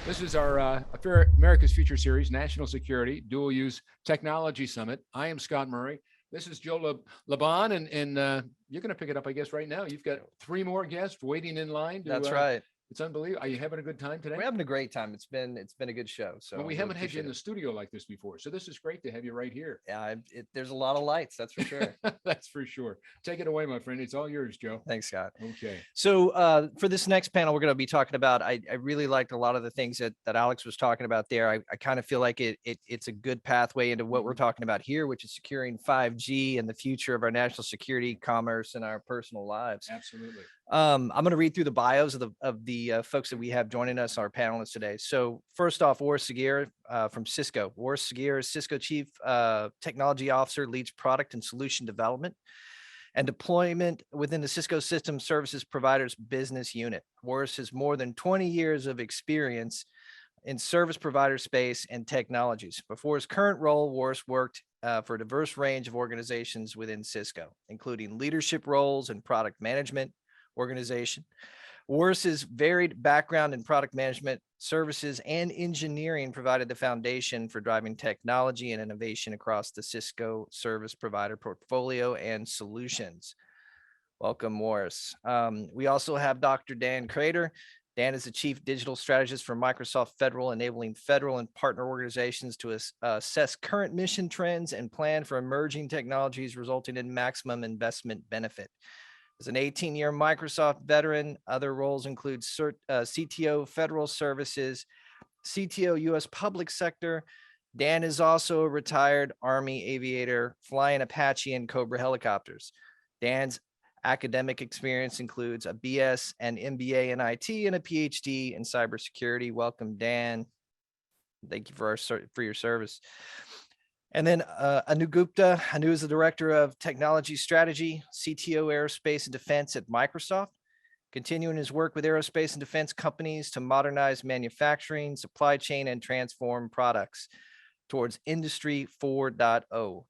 This is our America's Future Series, National Security, Dual Use Technology Summit. I am Scott Murray. This is Joe Labahn, and you're going to pick it up, I guess, right now. You've got three more guests waiting in line. That's right. It's unbelievable. Are you having a good time today? We're having a great time. It's been a good show. So well, we haven't had you in the studio like this before, so this is great to have you right here. Yeah, there's a lot of lights. That's for sure. That's for sure. Take it away, my friend. It's all yours, Joe. Thanks, Scott. Okay. So for this next panel, we're going to be talking about. I really liked a lot of the things that Alex was talking about there. I kind of feel like it's a good pathway into what we're talking about here, which is securing 5G and the future of our national security, commerce, and our personal lives. Absolutely. I'm going to read through the bios of the folks that we have joining us, our panelists today. So first off, Waris Sagheer from Cisco. Waris Sagheer is Cisco Chief Technology Officer, leads product and solution development and deployment within the Cisco System Services Providers business unit. Waris has more than 20 years of experience in service provider space and technologies. Before his current role, Waris worked for a diverse range of organizations within Cisco, including leadership roles in product management, organization. Waris's varied background in product management, services, and engineering provided the foundation for driving technology and innovation across the Cisco service provider portfolio and solutions. Welcome, Waris. We also have Dr. Dan Crader. Dan is the Chief Digital Strategist for Microsoft Federal, enabling federal and partner organizations to assess current mission trends and plan for emerging technologies, resulting in maximum investment benefit. As an 18-year Microsoft veteran, other roles include CTO Federal Services, CTO U.S. Public Sector. Dan is also a retired Army aviator flying Apache and Cobra helicopters. Dan's academic experience includes a BS and MBA in IT and a PhD in cybersecurity. Welcome, Dan. Thank you for your service. And then Anu Gupta. Anu is the Director of Technology Strategy, CTO Aerospace and Defense at Microsoft, continuing his work with aerospace and defense companies to modernize manufacturing, supply chain, and transform products towards Industry 4.0.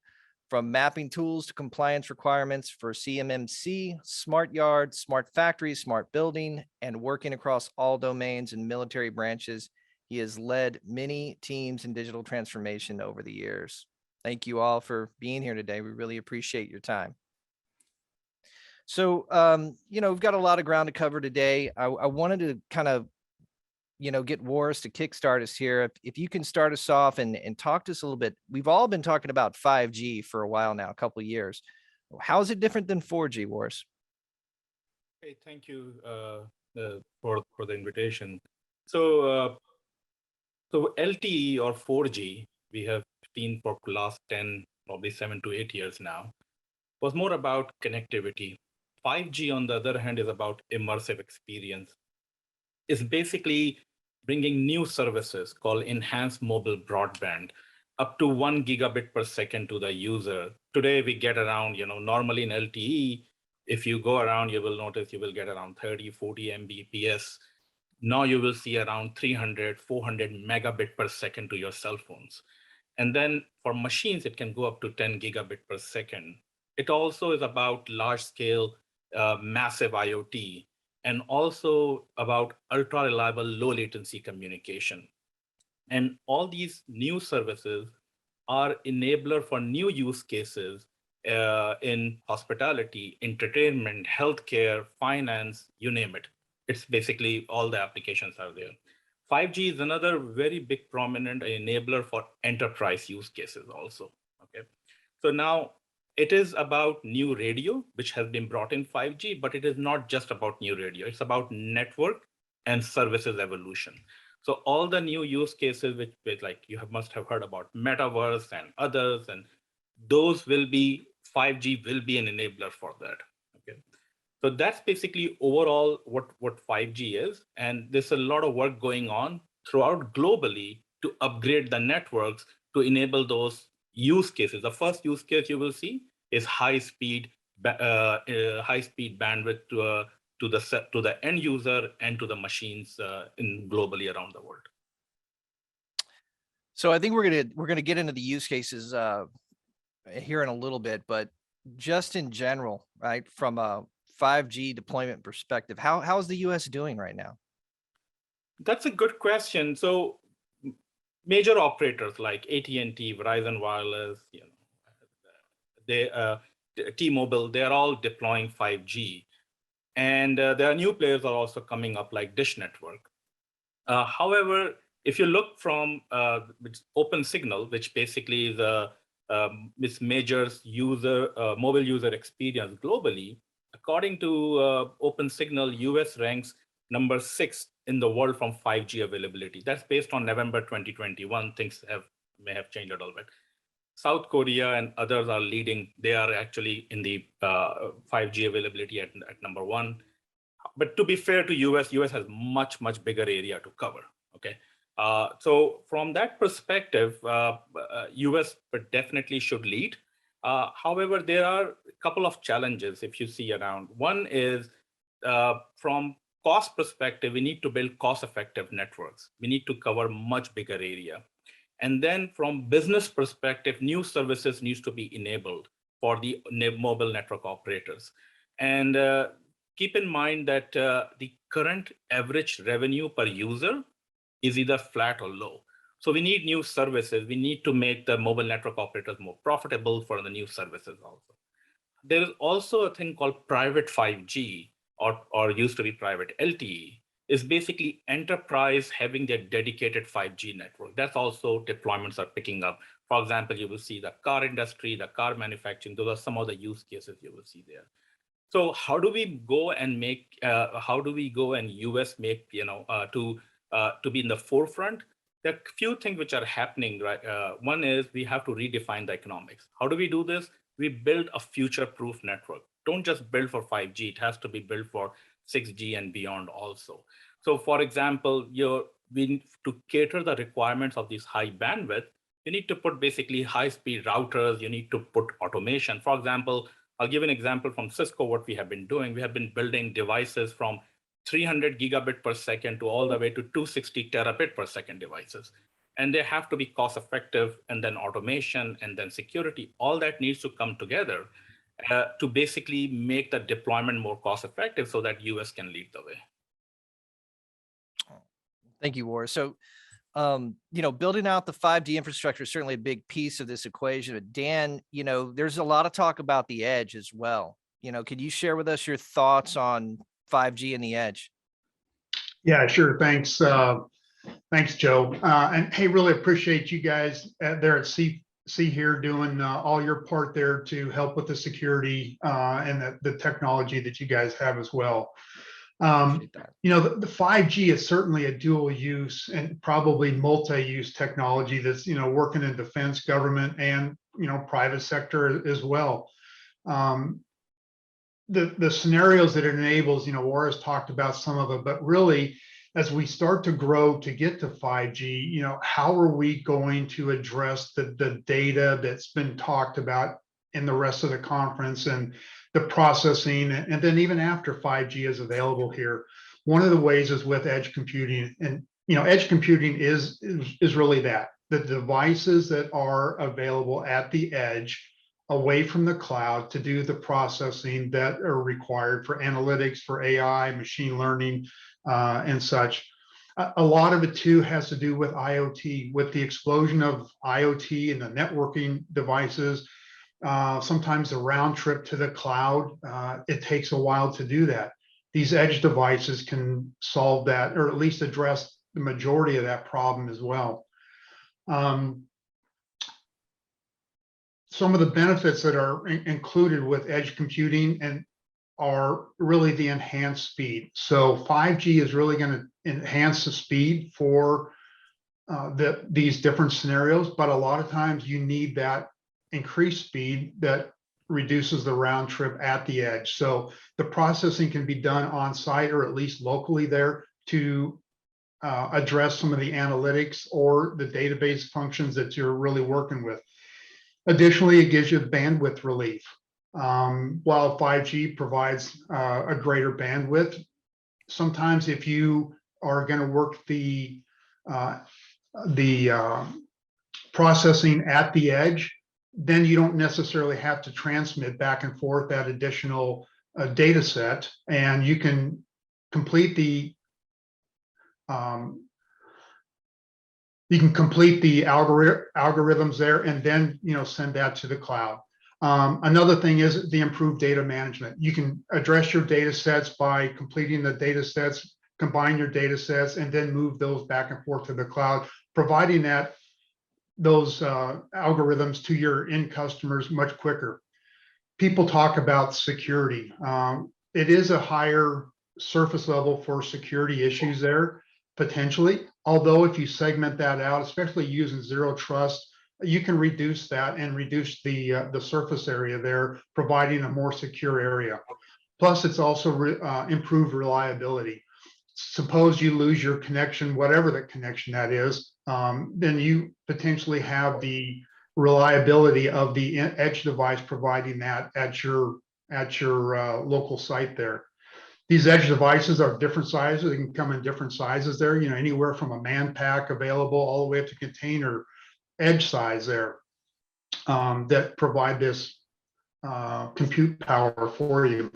From mapping tools to compliance requirements for CMMC, smart yards, smart factories, smart building, and working across all domains and military branches, he has led many teams in digital transformation over the years. Thank you all for being here today. We really appreciate your time. So, we've got a lot of ground to cover today. I wanted to kind of, get Waris to kickstart us here. If you can start us off and talk to us a little bit. We've all been talking about 5G for a while now, a couple of years. How is it different than 4G, Waris? Hey, thank you for the invitation. So LTE or 4G, we have seen for the last 10, probably 7 to 8 years now, was more about connectivity. 5G, on the other hand, is about immersive experience. It's basically bringing new services called enhanced mobile broadband, up to 1 gigabit per second to the user. Today, we get around, normally in LTE, if you go around, you will notice you will get around 30, 40 Mbps. Now you will see around 300, 400 megabit per second to your cell phones. And then for machines, it can go up to 10 gigabit per second. It also is about large scale, massive IoT, and also about ultra reliable, low latency communication. And all these new services are enabler for new use cases in hospitality, entertainment, healthcare, finance, you name it. It's basically all the applications are there. 5G is another very big prominent enabler for enterprise use cases also, okay? So now it is about new radio, which has been brought in 5G, but it is not just about new radio. It's about network and services evolution. So all the new use cases, which like you must have heard about metaverse and others, and those will be, 5G will be an enabler for that, okay? So that's basically overall what 5G is. And there's a lot of work going on throughout globally to upgrade the networks to enable those use cases. The first use case you will see is high-speed bandwidth to the end user and to the machines globally around the world. So I think we're gonna get into the use cases here in a little bit, but just in general, right, from a 5G deployment perspective, how is the U.S. doing right now? That's a good question. So major operators like AT&T, Verizon Wireless, they T-Mobile, they're all deploying 5G. And there are new players are also coming up like Dish Network. However, if you look from Open Signal, which basically is this measures mobile user experience globally, according to Open Signal, US ranks number 6 in the world from 5G availability. That's based on November 2021. Things may have changed a little bit. South Korea and others are leading. They are actually in the 5G availability at number 1. But to be fair to US has much bigger area to cover. Okay, so from that perspective, US definitely should lead. However, there are a couple of challenges if you see around. One is from cost perspective, we need to build cost-effective networks. We need to cover much bigger area. And then from business perspective, new services needs to be enabled for the mobile network operators. And keep in mind that the current average revenue per user is either flat or low. So we need new services. We need to make the mobile network operators more profitable for the new services also. There is also a thing called private 5G or used to be private LTE. Is basically enterprise having their dedicated 5G network. That's also deployments are picking up. For example, you will see the car industry, the car manufacturing. Those are some of the use cases you will see there. So how do we go and make? How do we go and US make to be in the forefront? There are a few things which are happening. Right, one is we have to redefine the economics. How do we do this? We build a future-proof network. Don't just build for 5G. It has to be built for 6G and beyond also. So for example, to cater the requirements of this high bandwidth, you need to put basically high-speed routers. You need to put automation. For example, I'll give an example from Cisco, what we have been doing. We have been building devices from 300 gigabit per second to all the way to 260 terabit per second devices. And they have to be cost effective, and then automation, and then security. All that needs to come together to basically make the deployment more cost effective so that US can lead the way. Thank you, Waris. So, building out the 5G infrastructure is certainly a big piece of this equation. But Dan, there's a lot of talk about the edge as well. Could you share with us your thoughts on 5G and the edge? Yeah, sure. Thanks. Thanks, Joe. And hey, really appreciate you guys there at Sagheer doing all your part there to help with the security and the technology that you guys have as well. The 5G is certainly a dual use and probably multi-use technology that's, working in defense, government, and, private sector as well. The scenarios that it enables, Waris talked about some of it, but really, as we start to grow to get to 5G, how are we going to address the data that's been talked about in the rest of the conference and the processing, and then even after 5G is available here? One of the ways is with edge computing, and edge computing is really that the devices that are available at the edge, away from the cloud, to do the processing that are required for analytics, for AI, machine learning, and such. A lot of it too has to do with IoT, with the explosion of IoT and the networking devices. Sometimes the round trip to the cloud, it takes a while to do that. These edge devices can solve that, or at least address the majority of that problem as well. Some of the benefits that are included with edge computing and are really the enhanced speed. So 5G is really going to enhance the speed for these different scenarios, but a lot of times you need that increased speed that reduces the round trip at the edge. So the processing can be done on site or at least locally there to address some of the analytics or the database functions that you're really working with. Additionally, it gives you bandwidth relief. While 5G provides a greater bandwidth, sometimes if you are going to work the processing at the edge, then you don't necessarily have to transmit back and forth that additional data set, and you can complete the you can complete the algorithms there and then, send that to the cloud. Another thing is the improved data management. You can address your data sets by completing the data sets, combine your data sets, and then move those back and forth to the cloud, providing those algorithms to your end customers much quicker. People talk about security. It is a higher surface level for security issues there, potentially. Although if you segment that out, especially using zero trust, you can reduce that and reduce the surface area there, providing a more secure area. Plus, it's also improved reliability. Suppose you lose your connection, whatever the connection that is, then you potentially have the reliability of the edge device providing that at your local site there. These edge devices are different sizes. They can come in different sizes there, anywhere from a man pack available all the way up to container edge size there, that provide this compute power for you.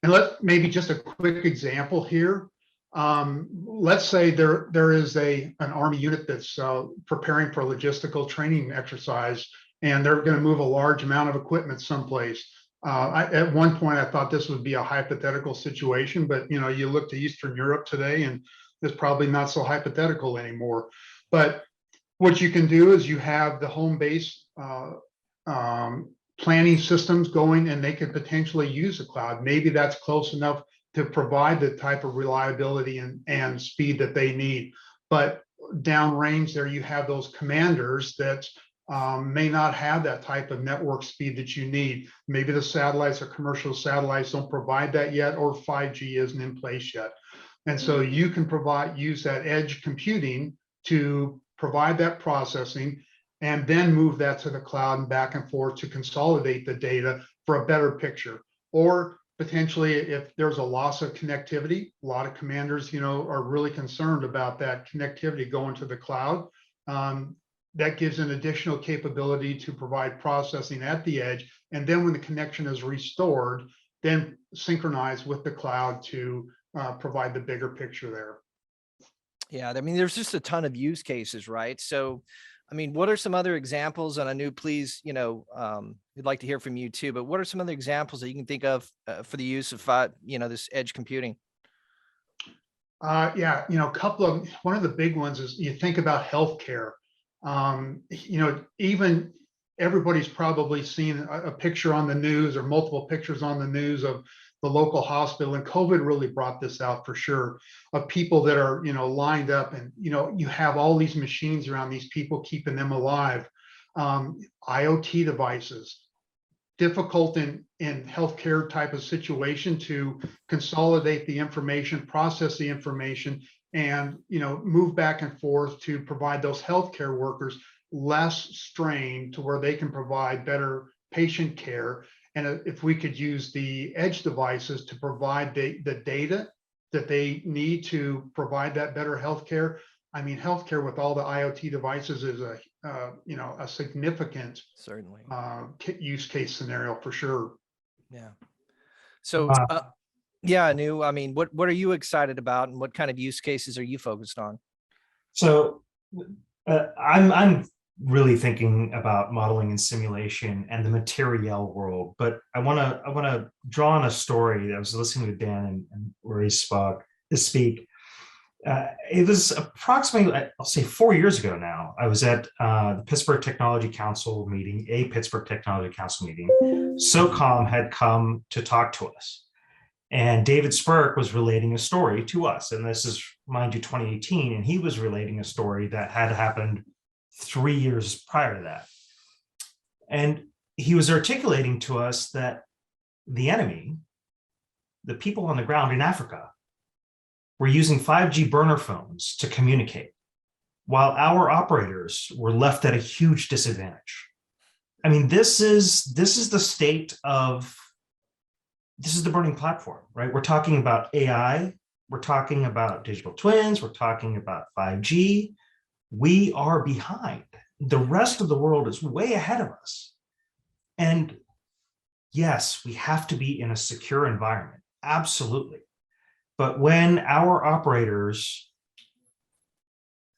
And maybe just a quick example here. Let's say there is an Army unit that's preparing for a logistical training exercise, and they're going to move a large amount of equipment someplace. At one point, I thought this would be a hypothetical situation, but you look to Eastern Europe today, and it's probably not so hypothetical anymore. But what you can do is you have the home base planning systems going, and they could potentially use the cloud. Maybe that's close enough to provide the type of reliability and speed that they need. But downrange there, you have those commanders that may not have that type of network speed that you need. Maybe the satellites or commercial satellites don't provide that yet, or 5G isn't in place yet. And so you can use that edge computing to provide that processing and then move that to the cloud and back and forth to consolidate the data for a better picture. Or potentially, if there's a loss of connectivity, a lot of commanders, are really concerned about that connectivity going to the cloud. That gives an additional capability to provide processing at the edge. And then when the connection is restored, then synchronize with the cloud to provide the bigger picture there. Yeah, I mean, there's just a ton of use cases, right? So, I mean, what are some other examples? And I knew, please, we'd like to hear from you too, but what are some other examples that you can think of for the use of, this edge computing? Yeah, one of the big ones is you think about healthcare. Even everybody's probably seen a picture on the news or multiple pictures on the news of the local hospital, and COVID really brought this out for sure, of people that are, lined up, and, you have all these machines around these people, keeping them alive. IoT devices, difficult in healthcare type of situation to consolidate the information, process the information, and move back and forth to provide those healthcare workers less strain to where they can provide better patient care. And if we could use the edge devices to provide the data that they need to provide that better healthcare. I mean, healthcare with all the IoT devices is a significant Certainly use case scenario for sure. Yeah. So yeah, Anu, I mean, what are you excited about, and what kind of use cases are you focused on? So I'm really thinking about modeling and simulation and the material world, but I want to draw on a story. I was listening to Dan and where he speak. It was approximately, I'll say 4 years ago now. I was at the Pittsburgh Technology Council meeting, a Pittsburgh Technology Council meeting. SOCOM had come to talk to us. And David Spurk was relating a story to us. And this is, mind you, 2018. And he was relating a story that had happened 3 years prior to that. And he was articulating to us that the enemy, the people on the ground in Africa, were using 5G burner phones to communicate, while our operators were left at a huge disadvantage. I mean, this is the state of, this is the burning platform, right? We're talking about AI, we're talking about digital twins, we're talking about 5G. We are behind. The rest of the world is way ahead of us. And yes, we have to be in a secure environment, absolutely. But when our operators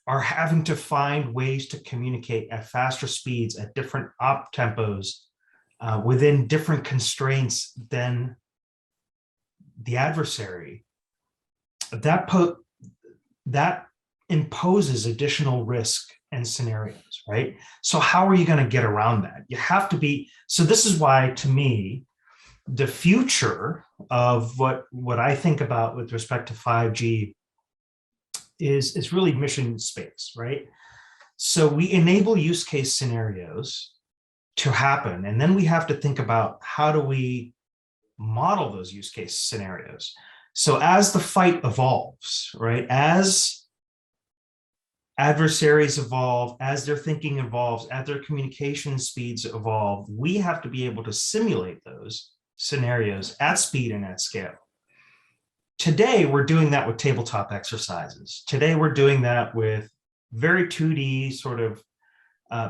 are having to find ways to communicate at faster speeds, at different op tempos, within different constraints than the adversary, that imposes additional risk and scenarios, right? So how are you going to get around that? You have to be, so this is why, to me, the future of what I think about with respect to 5G is really mission space, right? So we enable use case scenarios to happen, and then we have to think about how do we model those use case scenarios. So as the fight evolves, right, as adversaries evolve, as their thinking evolves, as their communication speeds evolve, we have to be able to simulate those scenarios at speed and at scale. Today, we're doing that with tabletop exercises. Today, we're doing that with very 2D sort of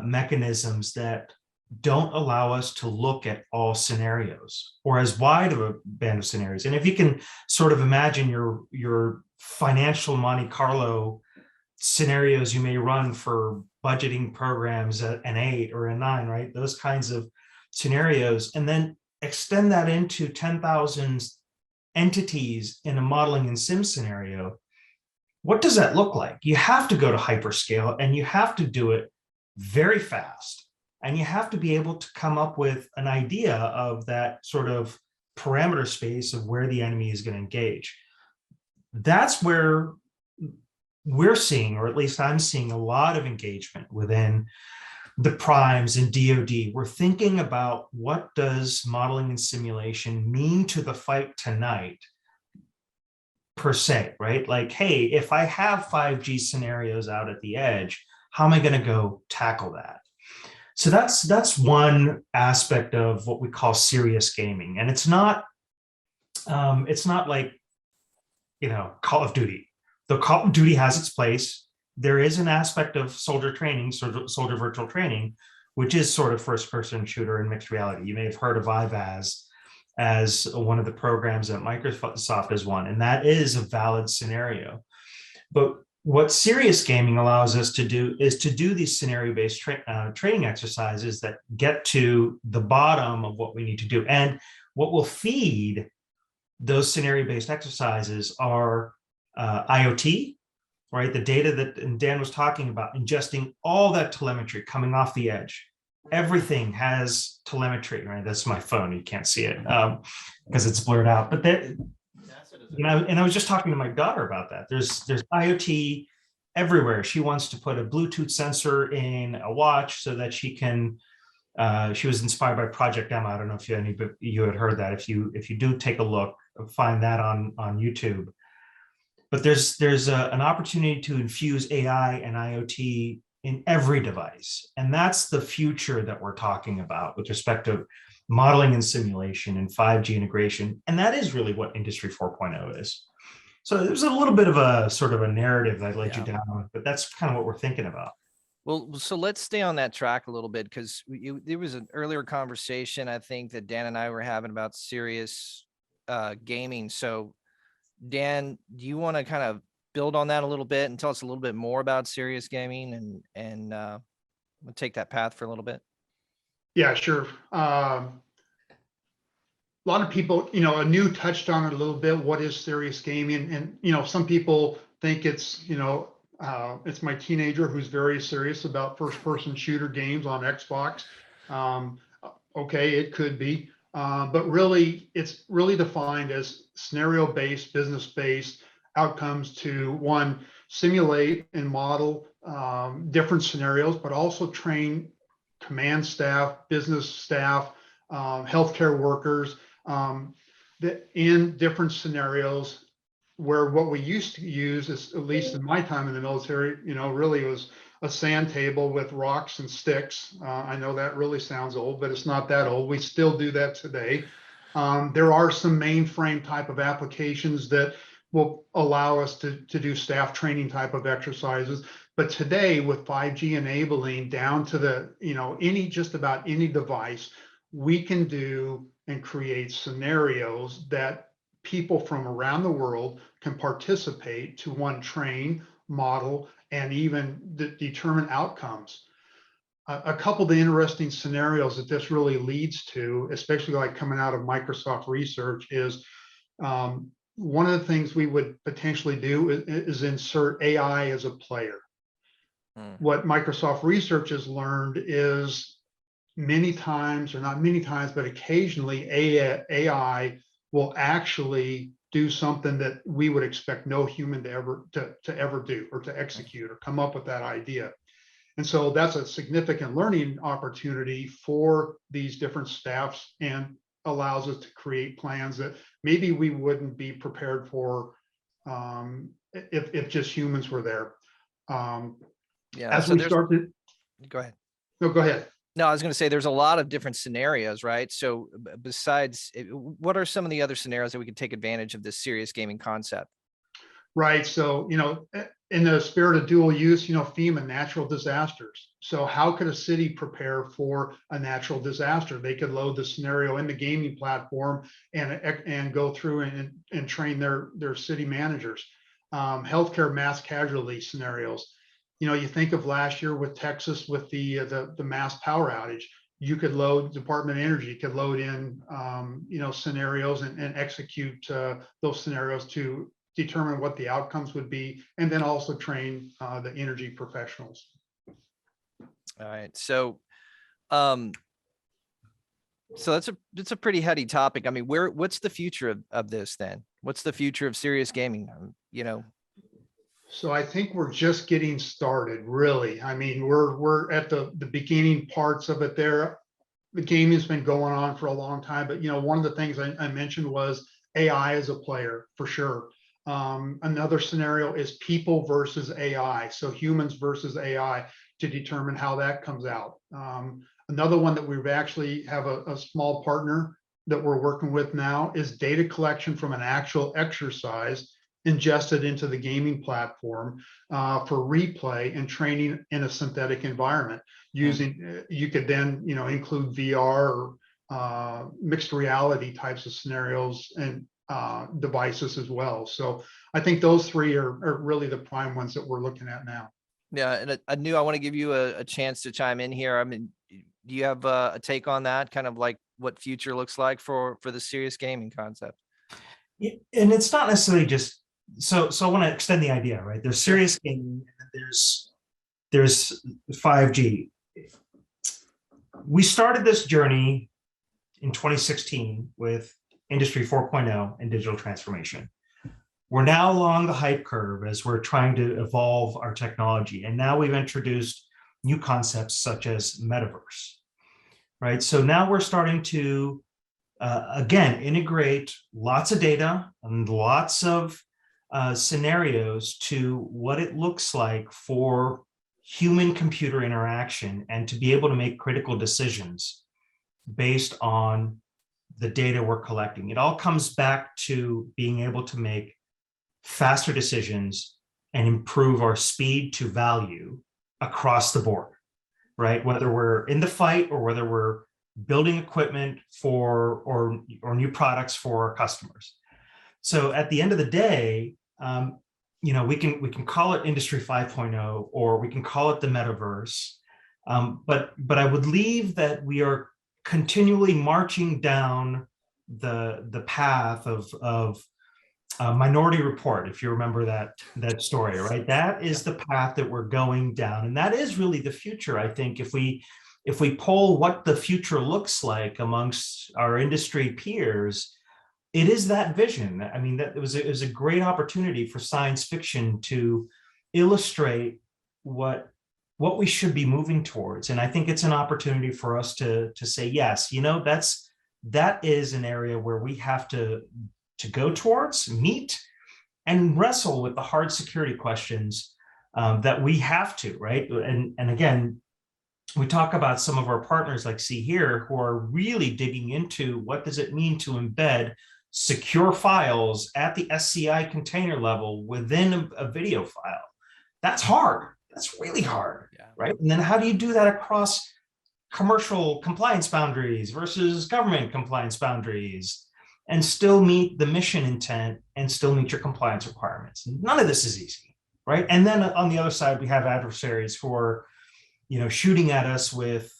mechanisms that don't allow us to look at all scenarios or as wide of a band of scenarios. And if you can sort of imagine your financial Monte Carlo scenarios you may run for budgeting programs at an 8 or a 9, right? Those kinds of scenarios, and then extend that into 10,000 entities in a modeling and sim scenario. What does that look like? You have to go to hyperscale, and you have to do it very fast. And you have to be able to come up with an idea of that sort of parameter space of where the enemy is going to engage. That's where we're seeing, or at least I'm seeing, a lot of engagement within the primes and DoD. We're thinking about what does modeling and simulation mean to the fight tonight, per se, right? Like, hey, if I have 5G scenarios out at the edge, how am I going to go tackle that? So that's one aspect of what we call serious gaming, and it's not like, you know, Call of Duty. The Call of Duty has its place. There is an aspect of soldier training, soldier virtual training, which is sort of first-person shooter and mixed reality. You may have heard of IVAS as one of the programs that Microsoft has won, and that is a valid scenario. But what serious gaming allows us to do is to do these scenario-based training exercises that get to the bottom of what we need to do. And what will feed those scenario-based exercises are IoT, right? The data that Dan was talking about, ingesting all that telemetry coming off the edge. Everything has telemetry, right? That's my phone. You can't see it because it's blurred out. But that, you know, and I was just talking to my daughter about that. There's IoT everywhere. She wants to put a Bluetooth sensor in a watch so that she can. She was inspired by Project Emma. I don't know if you had heard that. If you do take a look, find that on YouTube. But there's an opportunity to infuse AI and IoT in every device, and that's the future that we're talking about with respect to modeling and simulation and 5G integration. And that is really what Industry 4.0 is. So there's a little bit of a sort of a narrative that I led you down on, but that's kind of what we're thinking about. Well, so let's stay on that track a little bit, because there was an earlier conversation, I think, that Dan and I were having about serious gaming. So Dan, do you want to kind of build on that a little bit and tell us a little bit more about serious gaming and we'll take that path for a little bit? Yeah, sure. A lot of people, you know, Anu touched on it a little bit. What is serious gaming? And, you know, some people think it's, you know, it's my teenager who's very serious about first-person shooter games on Xbox. Okay, it could be. But really, it's really defined as scenario-based, business-based outcomes to, one, simulate and model different scenarios, but also train command staff, business staff, healthcare workers that in different scenarios, where what we used to use is, at least in my time in the military, you know, really was a sand table with rocks and sticks. I know that really sounds old, but it's not that old. We still do that today. There are some mainframe type of applications that will allow us to do staff training type of exercises. But today, with 5G enabling down to the, you know, just about any device, we can do and create scenarios that people from around the world can participate to, one, train model and even determine outcomes. A couple of the interesting scenarios that this really leads to, especially like coming out of Microsoft research, is one of the things we would potentially do is insert AI as a player. What Microsoft research has learned is many times, or not many times, but occasionally AI will actually do something that we would expect no human to ever do, or to execute or come up with that idea. And so that's a significant learning opportunity for these different staffs, and allows us to create plans that maybe we wouldn't be prepared for if just humans were there. Yeah. As So we there's, start to, go ahead. no, go ahead. No, I was going to say there's a lot of different scenarios, right? So besides, what are some of the other scenarios that we could take advantage of this serious gaming concept? Right. So, in the spirit of dual use, FEMA, natural disasters. So how could a city prepare for a natural disaster? They could load the scenario in the gaming platform and go through and train their city managers. Healthcare mass casualty scenarios. You think of last year with Texas with the mass power outage. You could load, Department of Energy could load in scenarios and execute those scenarios to determine what the outcomes would be, and then also train the energy professionals. All right. So that's a pretty heady topic. I mean, what's the future of this then? What's the future of serious gaming? So I think we're just getting started, really. I mean, we're at the beginning parts of it there. The gaming has been going on for a long time, but one of the things I mentioned was AI as a player, for sure. Another scenario is people versus AI, so humans versus AI, to determine how that comes out. Another one that we've actually have a small partner that we're working with now is data collection from an actual exercise ingested into the gaming platform for replay and training in a synthetic environment. Using, you could then include VR or mixed reality types of scenarios and devices as well. So I think those three are really the prime ones that we're looking at now. Yeah, and I want to give you a chance to chime in here. I mean, do you have a take on that, kind of like what future looks like for the serious gaming concept? And it's not necessarily just so I want to extend the idea, right? There's serious gaming, and there's 5G. We started this journey in 2016 with Industry 4.0 and digital transformation. We're now along the hype curve as we're trying to evolve our technology. And now we've introduced new concepts such as metaverse, right? So now we're starting to, again, integrate lots of data and lots of scenarios to what it looks like for human-computer interaction, and to be able to make critical decisions based on the data we're collecting. It all comes back to being able to make faster decisions and improve our speed to value across the board, right? Whether we're in the fight or whether we're building equipment for or new products for our customers. So at the end of the day, we can call it Industry 5.0, or we can call it the metaverse. But I would leave that we are continually marching down the path of Minority Report, if you remember that story, right? That is the path that we're going down, and that is really the future. I think if we poll what the future looks like amongst our industry peers, it is that vision. I mean, that it was a great opportunity for science fiction to illustrate what we should be moving towards. And I think it's an opportunity for us to say, yes, that is an area where we have to go towards, meet, and wrestle with the hard security questions that we have to, right? And again, we talk about some of our partners like Sagheer, who are really digging into what does it mean to embed secure files at the SCI container level within a video file. That's hard. That's really hard, right? And then how do you do that across commercial compliance boundaries versus government compliance boundaries, and still meet the mission intent and still meet your compliance requirements? None of this is easy. right? And then on the other side, we have adversaries who are, shooting at us with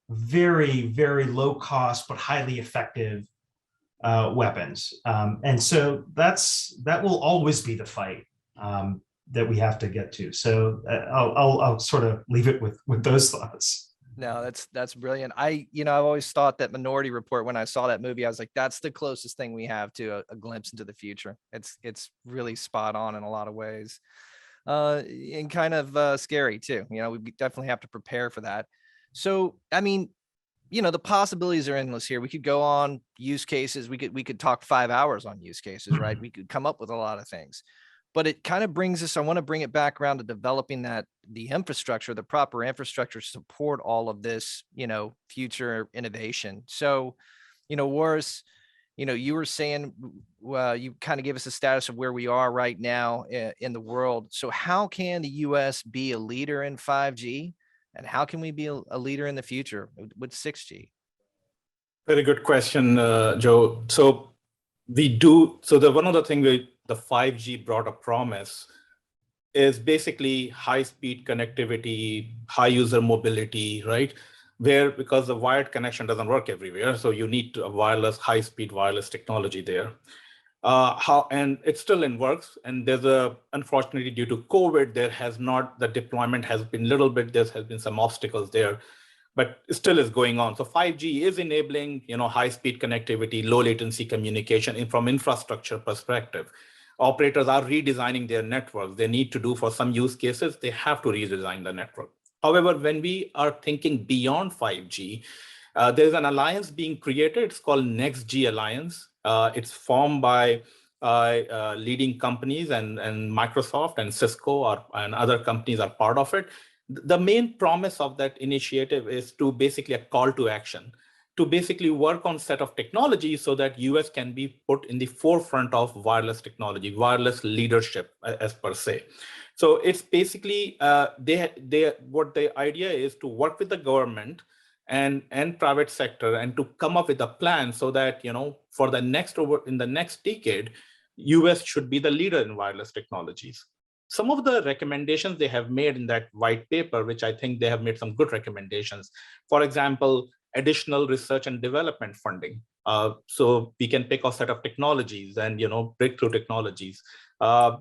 very, very low cost but highly effective weapons. And so that will always be the fight that we have to get to. So I'll sort of leave it with those thoughts. No, that's brilliant. I've always thought that Minority Report, when I saw that movie, I was like, that's the closest thing we have to a glimpse into the future. It's really spot on in a lot of ways. And kind of scary too. We definitely have to prepare for that. So, I mean, the possibilities are endless here. We could go on use cases. We could talk 5 hours on use cases, right? We could come up with a lot of things, but it kind of brings us, I want to bring it back around to developing the infrastructure, the proper infrastructure to support all of this, future innovation. So, Waris, you were saying, you kind of gave us a status of where we are right now in the world. So how can the US be a leader in 5G? And how can we be a leader in the future with 6G? Very good question, Joe. So one of the things the 5G brought a promise is basically high-speed connectivity, high user mobility, right? Because the wired connection doesn't work everywhere, so you need a high-speed wireless technology there. And it's still in works, and unfortunately, due to COVID, the deployment has been there has been some obstacles there, but it still is going on. So 5G is enabling, high-speed connectivity, low latency communication, from infrastructure perspective. Operators are redesigning their networks. They need to do, for some use cases, they have to redesign the network. However, when we are thinking beyond 5G, there's an alliance being created. It's called NextG Alliance. It's formed by leading companies, and Microsoft and Cisco and other companies are part of it. The main promise of that initiative is to basically a call to action, to basically work on set of technologies so that US can be put in the forefront of wireless technology, wireless leadership as per se. So it's basically, what the idea is to work with the government and private sector and to come up with a plan so that, for in the next decade, US should be the leader in wireless technologies. Some of the recommendations they have made in that white paper, which I think they have made some good recommendations. For example, additional research and development funding. So we can pick a set of technologies and, breakthrough technologies.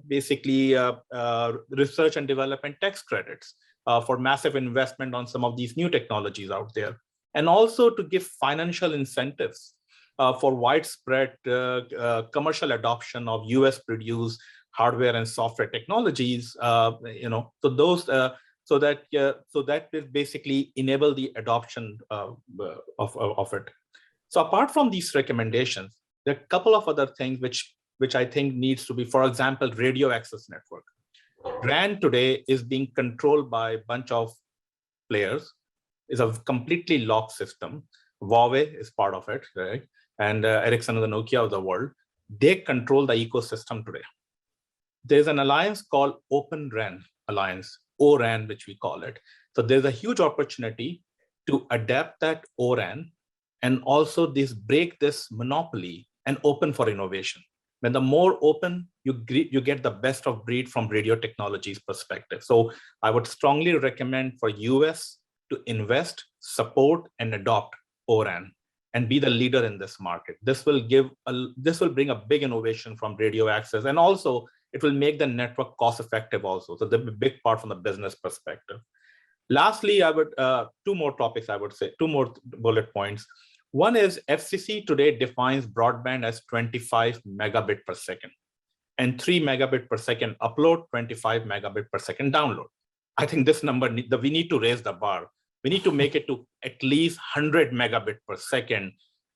Basically, research and development tax credits for massive investment on some of these new technologies out there. And also to give financial incentives for widespread commercial adoption of US-produced hardware and software technologies, so that will basically enable the adoption of it. So apart from these recommendations, there are a couple of other things which I think needs to be, for example, radio access network. RAN today is being controlled by a bunch of players. It's a completely locked system. Huawei is part of it, right? And Ericsson and the Nokia of the world. They control the ecosystem today. There's an alliance called Open RAN Alliance, ORAN, which we call it. So there's a huge opportunity to adapt that ORAN and also break this monopoly and open for innovation. When the more open, you get the best of breed from radio technologies perspective. So I would strongly recommend for US to invest, support, and adopt ORAN and be the leader in this market. This will bring a big innovation from radio access, and also it will make the network cost effective also. So there's a big part from the business perspective. Lastly, two more topics, I would say, two more bullet points. One is FCC today defines broadband as 25 megabit per second and 3 megabit per second upload, 25 megabit per second download. I think this number, we need to raise the bar. We need to make it to at least 100 megabit per second,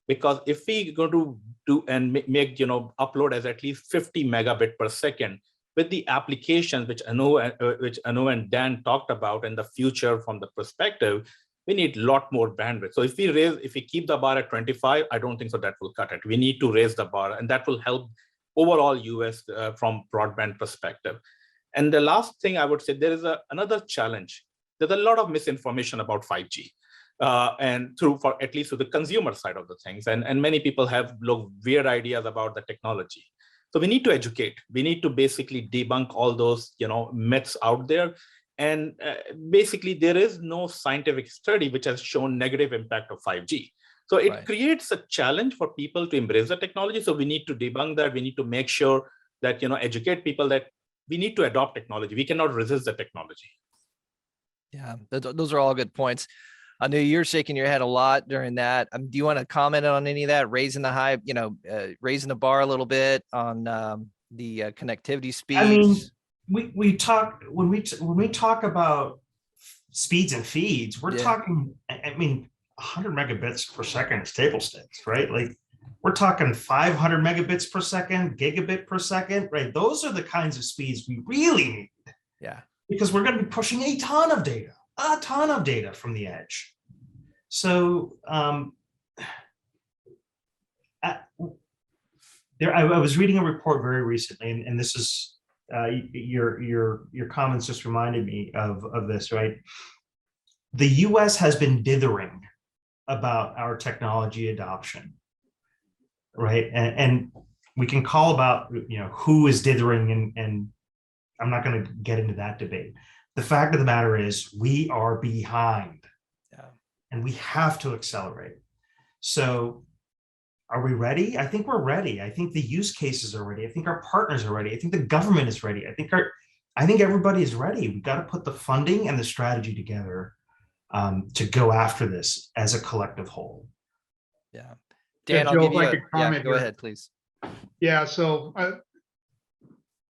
because if we go to do and make upload as at least 50 megabit per second with the applications which Anu and Dan talked about in the future from the perspective, we need a lot more bandwidth. So if we keep the bar at 25, I don't think so that will cut it. We need to raise the bar, and that will help overall US from broadband perspective. And the last thing I would say, there is another challenge. There's a lot of misinformation about 5G. And at least to the consumer side of the things. And many people have weird ideas about the technology. So we need to educate. We need to basically debunk all those, myths out there. And basically, there is no scientific study which has shown negative impact of 5G. So it Right. creates a challenge for people to embrace the technology. So we need to debunk that. We need to make sure that, educate people that we need to adopt technology. We cannot resist the technology. Yeah, those are all good points. I know you're shaking your head a lot during that. Do you want to comment on any of that? Raising the high, raising the bar a little bit on the connectivity speeds. I mean, we talk when we talk about speeds and feeds, we're talking. I mean, 100 megabits per second is table stakes, right? Like we're talking 500 megabits per second, gigabit per second, right? Those are the kinds of speeds we really need. Yeah. Because we're going to be pushing a ton of data from the edge. So I was reading a report very recently, and this is your comments just reminded me of this, right? The US has been dithering about our technology adoption, right? And we can call about who is dithering, and I'm not going to get into that debate. The fact of the matter is we are behind, and we have to accelerate. So are we ready? I think we're ready. I think the use cases are ready. I think our partners are ready. I think the government is ready. I think everybody is ready. We've got to put the funding and the strategy together to go after this as a collective whole. Yeah. Dan, Yeah, I'll Joe, give if you I could comment go here. ahead, please. Yeah, so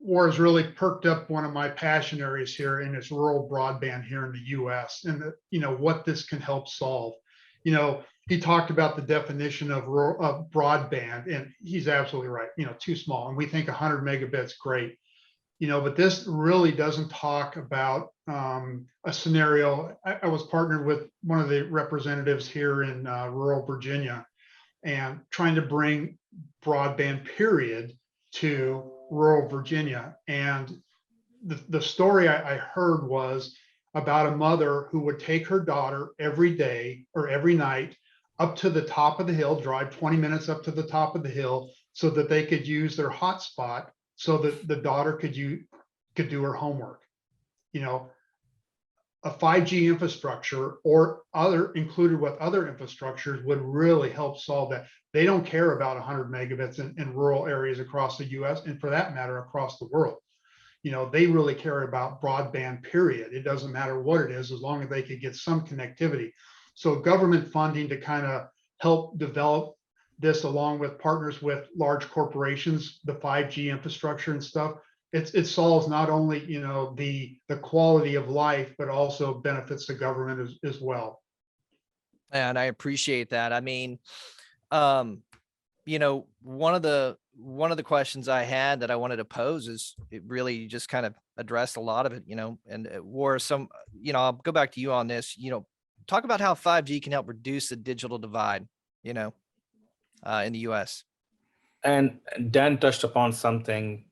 Waris really perked up one of my passion areas here, and it's rural broadband here in the US, and what this can help solve. He talked about the definition of broadband, and he's absolutely right. Too small, and we think 100 megabits great. But this really doesn't talk about a scenario. I was partnered with one of the representatives here in rural Virginia, and trying to bring broadband period to rural Virginia. And the story I heard was about a mother who would take her daughter every day or every night up to the top of the hill, drive 20 minutes up to the top of the hill so that they could use their hotspot so that the daughter could do her homework. A 5G infrastructure or included with other infrastructures would really help solve that. They don't care about 100 megabits in rural areas across the US, and for that matter, across the world. They really care about broadband, period. It doesn't matter what it is, as long as they could get some connectivity. So government funding to kind of help develop this, along with partners with large corporations, the 5G infrastructure and stuff, it solves not only the quality of life, but also benefits the government as well. And I appreciate that. I mean, one of the questions I had that I wanted to pose is it really just kind of addressed a lot of it, and Waris, I'll go back to you on this. Talk about how 5G can help reduce the digital divide, in the US. And Dan touched upon something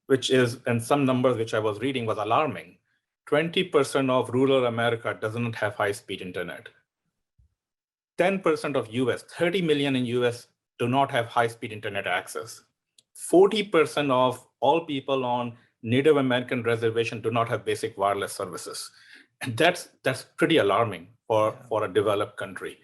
which is, and some numbers which I was reading was alarming. 20% of rural America does not have high-speed internet. 10% of US, 30 million in US do not have high-speed internet access. 40% of all people on Native American reservation do not have basic wireless services. And that's pretty alarming for a developed country.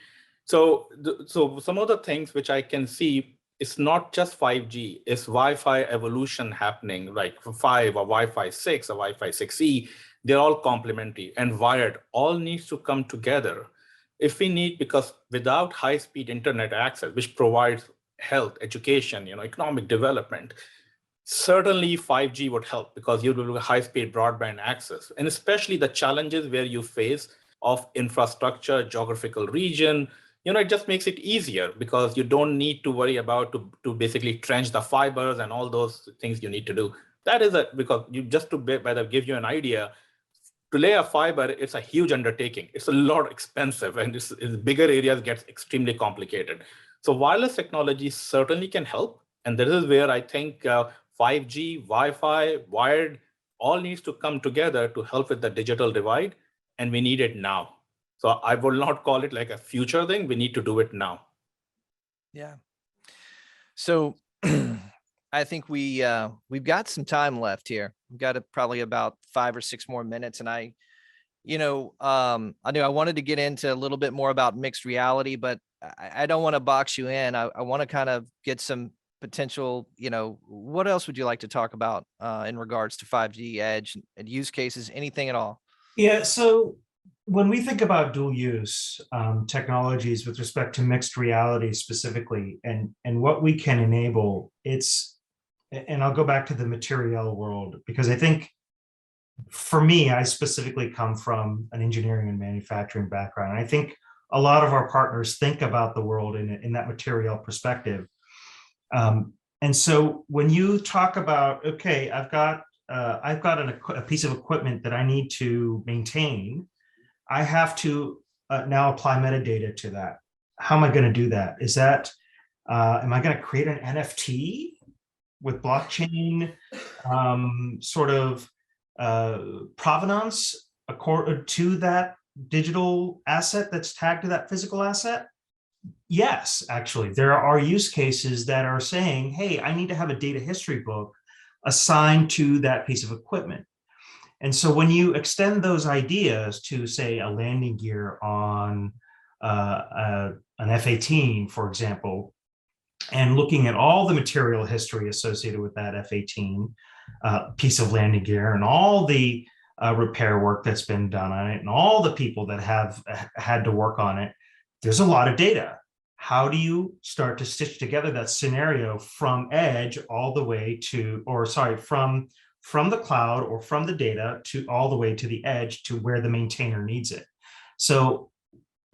So some of the things which I can see, it's not just 5G, it's Wi-Fi evolution happening, like 5 or Wi-Fi 6 or Wi-Fi 6E, they're all complementary, and wired all needs to come together. If we need, because without high-speed internet access, which provides health, education, economic development, certainly 5G would help, because you will have high-speed broadband access, and especially the challenges where you face of infrastructure, geographical region, it just makes it easier because you don't need to worry about to basically trench the fibers and all those things you need to do. That is because to give you an idea, to lay a fiber, it's a huge undertaking. It's a lot expensive, and it's bigger areas gets extremely complicated. So wireless technology certainly can help. And this is where I think 5G, Wi-Fi, wired, all needs to come together to help with the digital divide. And we need it now. So I will not call it like a future thing. We need to do it now. Yeah. So I think we've got some time left here. We've got probably about 5 or 6 more minutes, and I knew I wanted to get into a little bit more about mixed reality, but I don't want to box you in. I want to kind of get some potential, what else would you like to talk about in regards to 5G edge and use cases, anything at all? Yeah, so when we think about dual use technologies with respect to mixed reality specifically, and what we can enable, and I'll go back to the material world, because I think for me, I specifically come from an engineering and manufacturing background. And I think a lot of our partners think about the world in that material perspective. And so when you talk about, okay, I've got a piece of equipment that I need to maintain, I have to now apply metadata to that. How am I going to do that? Am I going to create an NFT with blockchain sort of provenance to that digital asset that's tagged to that physical asset? Yes, actually, there are use cases that are saying, hey, I need to have a data history book assigned to that piece of equipment. And so when you extend those ideas to, say, a landing gear on an F-18, for example, and looking at all the material history associated with that F-18 piece of landing gear and all the repair work that's been done on it and all the people that have had to work on it, there's a lot of data. How do you start to stitch together that scenario from edge all the way to, or sorry, from the cloud or from the data to all the way to the edge to where the maintainer needs it? So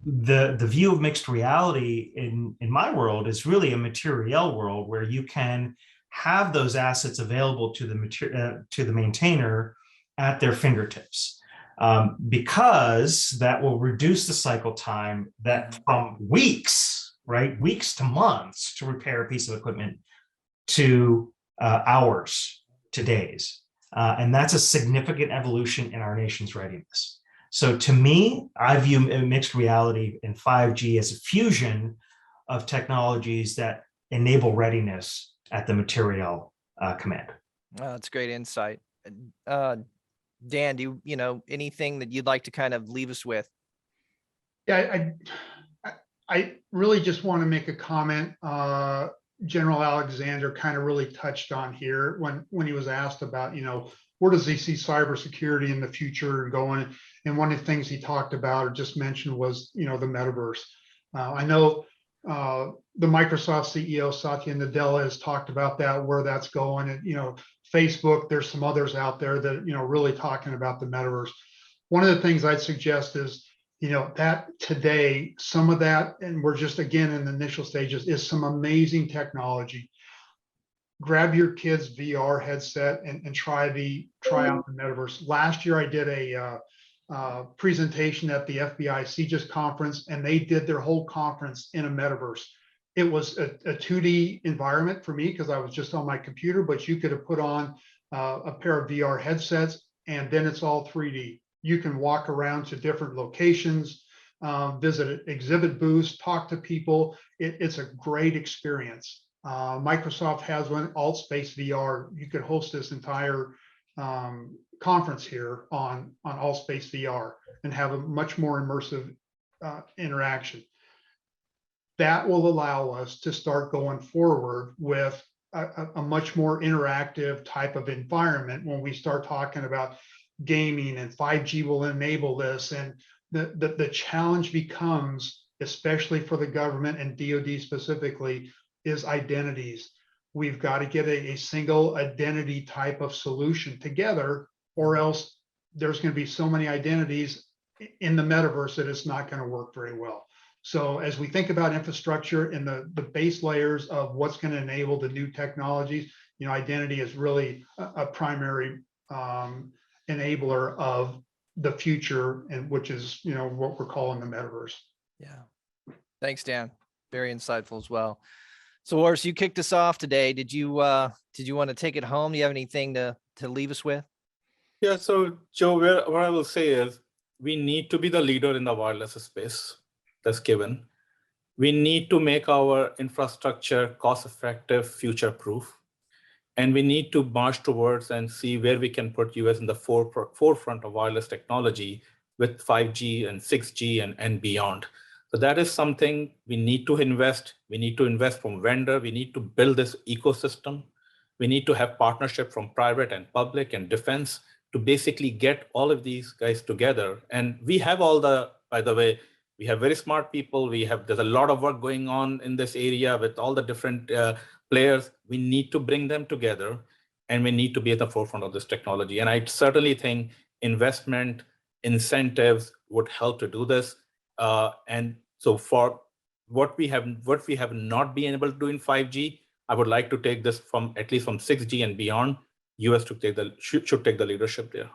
the view of mixed reality in my world is really a material world where you can have those assets available to the maintainer at their fingertips, because that will reduce the cycle time that from weeks to months to repair a piece of equipment to hours to days. And that's a significant evolution in our nation's readiness. So to me, I view mixed reality and 5G as a fusion of technologies that enable readiness at the material command. That's great insight. Dan, do you anything that you'd like to kind of leave us with? Yeah, I really just want to make a comment. General Alexander kind of really touched on here when he was asked about, where does he see cybersecurity in the future going? And one of the things he talked about or just mentioned was, the metaverse. I know the Microsoft CEO Satya Nadella has talked about that, where that's going, and Facebook. There's some others out there that really talking about the metaverse. One of the things I'd suggest is, that today, some of that, and we're just again in the initial stages, is some amazing technology. Grab your kid's VR headset and try out the metaverse. Last year, I did a presentation at the FBI CGIS conference, and they did their whole conference in a metaverse. It was a 2D environment for me because I was just on my computer, but you could have put on a pair of VR headsets, and then it's all 3D. You can walk around to different locations, visit exhibit booths, talk to people. It's a great experience. Microsoft has one, AltSpace VR. You could host this entire conference here on AltSpace VR and have a much more immersive interaction. That will allow us to start going forward with a much more interactive type of environment when we start talking about gaming, and 5G will enable this. And the challenge becomes, especially for the government and DoD specifically, is identities. We've got to get a single identity type of solution together, or else there's going to be so many identities in the metaverse that it's not going to work very well. So as we think about infrastructure and the base layers of what's going to enable the new technologies, identity is really a primary enabler of the future, and which is what we're calling the metaverse. Yeah. Thanks, Dan. Very insightful as well. So, Waris, you kicked us off today. Did you want to take it home? Do you have anything to leave us with? Yeah. So, Joe, what I will say is we need to be the leader in the wireless space. That's given. We need to make our infrastructure cost-effective, future-proof. And we need to march towards and see where we can put US in the forefront of wireless technology with 5G and 6G and beyond. So that is something we need to invest. We need to invest from vendor. We need to build this ecosystem. We need to have partnership from private and public and defense to basically get all of these guys together. And we have all the, by the way, we have very smart people. There's a lot of work going on in this area with all the different players. We need to bring them together, and we need to be at the forefront of this technology. And I certainly think investment incentives would help to do this. And so for what we have not been able to do in 5G, I would like to take this from at least from 6G and beyond. US should take the leadership there.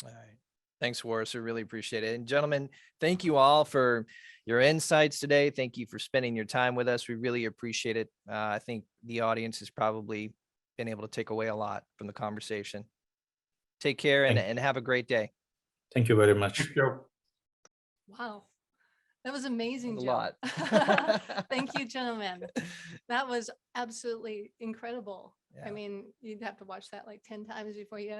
All right. Thanks, Waris. We really appreciate it. And gentlemen, thank you all for your insights today. Thank you for spending your time with us. We really appreciate it. I think the audience has probably been able to take away a lot from the conversation. Take care and have a great day. Thank you very much. Thanks, Joe. Wow. That was amazing, A Joe. lot. Thank you, gentlemen. That was absolutely incredible. Yeah. I mean, you'd have to watch that like 10 times before you.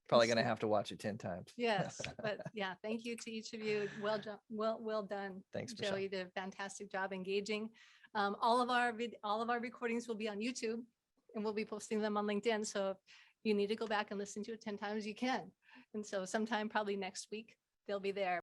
Probably going to have to watch it 10 times. Yes, but yeah, thank you to each of you. Well done. Thanks, Joe. Michelle. You did a fantastic job engaging. All of our recordings will be on YouTube, and we'll be posting them on LinkedIn. So if you need to go back and listen to it 10 times, you can. And so sometime probably next week, they'll be there.